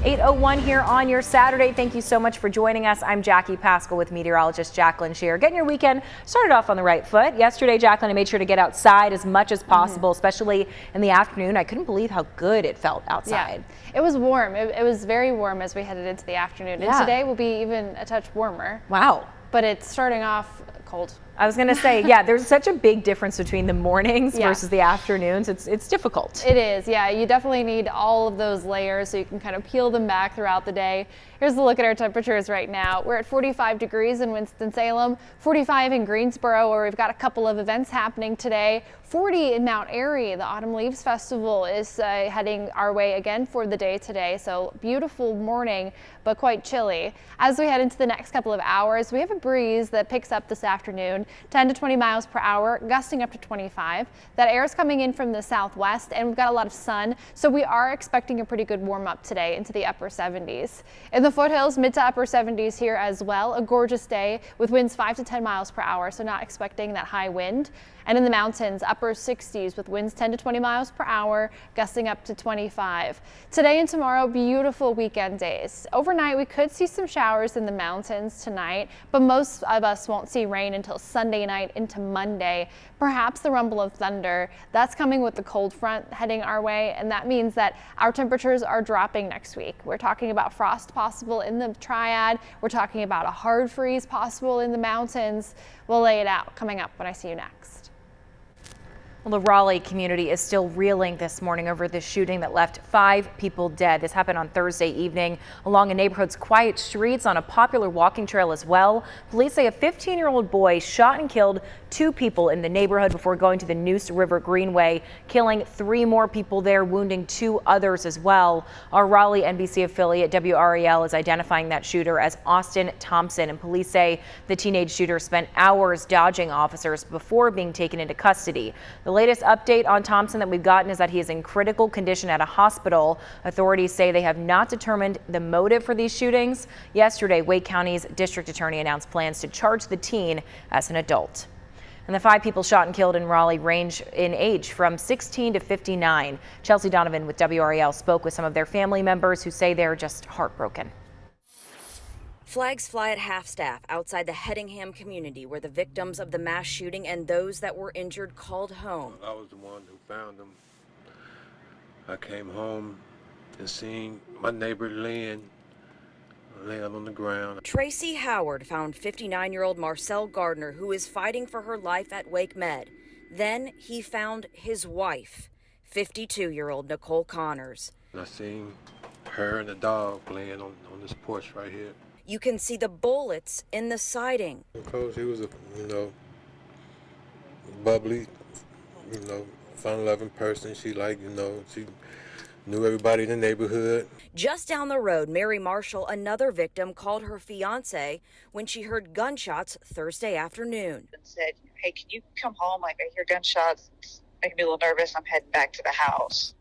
8:01 here on your Saturday. Thank you so much for joining us. I'm Jackie Pascal with meteorologist Jacqueline Shear. Getting your weekend started off on the right foot. Yesterday, Jacqueline, I made sure to get outside as much as possible, especially in the afternoon. I couldn't believe how good it felt outside. Yeah, it was warm. It was very warm as we headed into the afternoon. And today will be even a touch warmer. Wow. But it's starting off cold. I was going to say, yeah, there's such a big difference between the mornings versus the afternoons. It's difficult. It is, yeah. You definitely need all of those layers so you can kind of peel them back throughout the day. Here's a look at our temperatures right now. We're at 45 degrees in Winston-Salem, 45 in Greensboro, where we've got a couple of events happening today. 40 in Mount Airy. The Autumn Leaves Festival is heading our way again for the day today. So beautiful morning, but quite chilly. As we head into the next couple of hours, we have a breeze that picks up this afternoon, 10 to 20 miles per hour, gusting up to 25. That air is coming in from the southwest, and we've got a lot of sun. So we are expecting a pretty good warm up today into the upper 70s. In the foothills, mid to upper 70s here as well. A gorgeous day with winds 5 to 10 miles per hour. So not expecting that high wind. And in the mountains, upper 60s with winds 10 to 20 miles per hour, gusting up to 25. Today and tomorrow, beautiful weekend days. Overnight, we could see some showers in the mountains tonight, but most of us won't see rain until Sunday night into Monday. Perhaps the rumble of thunder. That's coming with the cold front heading our way, and that means that our temperatures are dropping next week. We're talking about frost possible in the Triad. We're talking about a hard freeze possible in the mountains. We'll lay it out coming up when I see you next. Well, the Raleigh community is still reeling this morning over the shooting that left 5 people dead. This happened on Thursday evening along a neighborhood's quiet streets on a popular walking trail as well. Police say a 15-year-old boy shot and killed 2 people in the neighborhood before going to the Neuse River Greenway, killing 3 more people there, wounding 2 others as well. Our Raleigh NBC affiliate WRAL is identifying that shooter as Austin Thompson, and police say the teenage shooter spent hours dodging officers before being taken into custody. The latest update on Thompson that we've gotten is that he is in critical condition at a hospital. Authorities say they have not determined the motive for these shootings. Yesterday, Wake County's district attorney announced plans to charge the teen as an adult. And the 5 people shot and killed in Raleigh range in age from 16 to 59. Chelsea Donovan with WRAL spoke with some of their family members who say they're just heartbroken. Flags fly at half-staff outside the Headingham community where the victims of the mass shooting and those that were injured called home. I was the one who found them. I came home and seen my neighbor laying on the ground. Tracy Howard found 59-year-old Marcel Gardner, who is fighting for her life at Wake Med. Then he found his wife, 52-year-old Nicole Connors. I seen her and the dog laying on this porch right here. You can see the bullets in the siding. Because he was a, bubbly, fun-loving person. She she knew everybody in the neighborhood. Just down the road, Mary Marshall, another victim, called her fiance when she heard gunshots Thursday afternoon. And said, "Hey, can you come home? Like, I hear gunshots. It's making me a little nervous. I'm heading back to the house."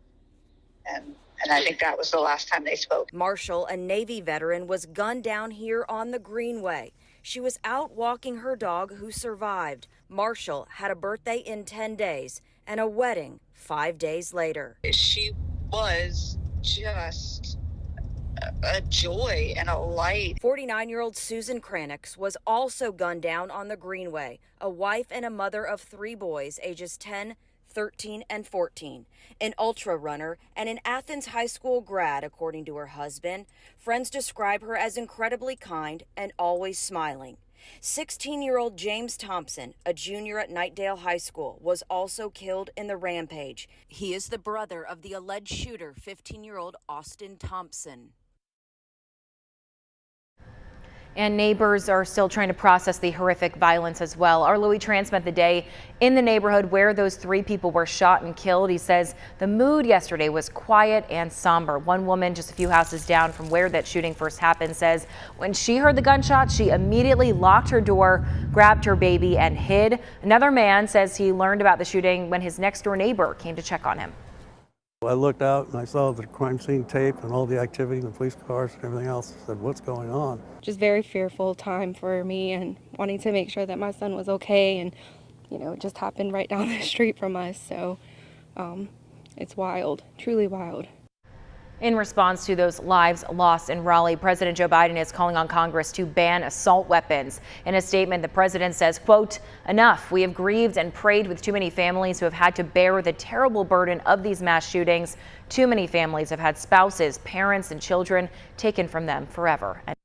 And I think that was the last time they spoke. Marshall, a Navy veteran, was gunned down here on the Greenway. She was out walking her dog, who survived. Marshall had a birthday in 10 days and a wedding 5 days later. She was just a joy and a light. 49-year-old Susan Cranix was also gunned down on the Greenway, a wife and a mother of 3 boys, ages 10, 13, and 14, an ultra runner and an Athens High School grad, according to her husband. Friends describe her as incredibly kind and always smiling. 16-year-old James Thompson, a junior at Knightdale High School, was also killed in the rampage. He is the brother of the alleged shooter, 15-year-old Austin Thompson. And neighbors are still trying to process the horrific violence as well. Our Louis Tran spent the day in the neighborhood where those 3 people were shot and killed. He says the mood yesterday was quiet and somber. One woman just a few houses down from where that shooting first happened says when she heard the gunshot, she immediately locked her door, grabbed her baby, and hid. Another man says he learned about the shooting when his next door neighbor came to check on him. I looked out and I saw the crime scene tape and all the activity in the police cars and everything else. I said, what's going on? Just very fearful time for me and wanting to make sure that my son was okay. And, it just happened right down the street from us. So it's wild, truly wild. In response to those lives lost in Raleigh, President Joe Biden is calling on Congress to ban assault weapons. In a statement, the president says, quote, "Enough. We have grieved and prayed with too many families who have had to bear the terrible burden of these mass shootings. Too many families have had spouses, parents, and children taken from them forever."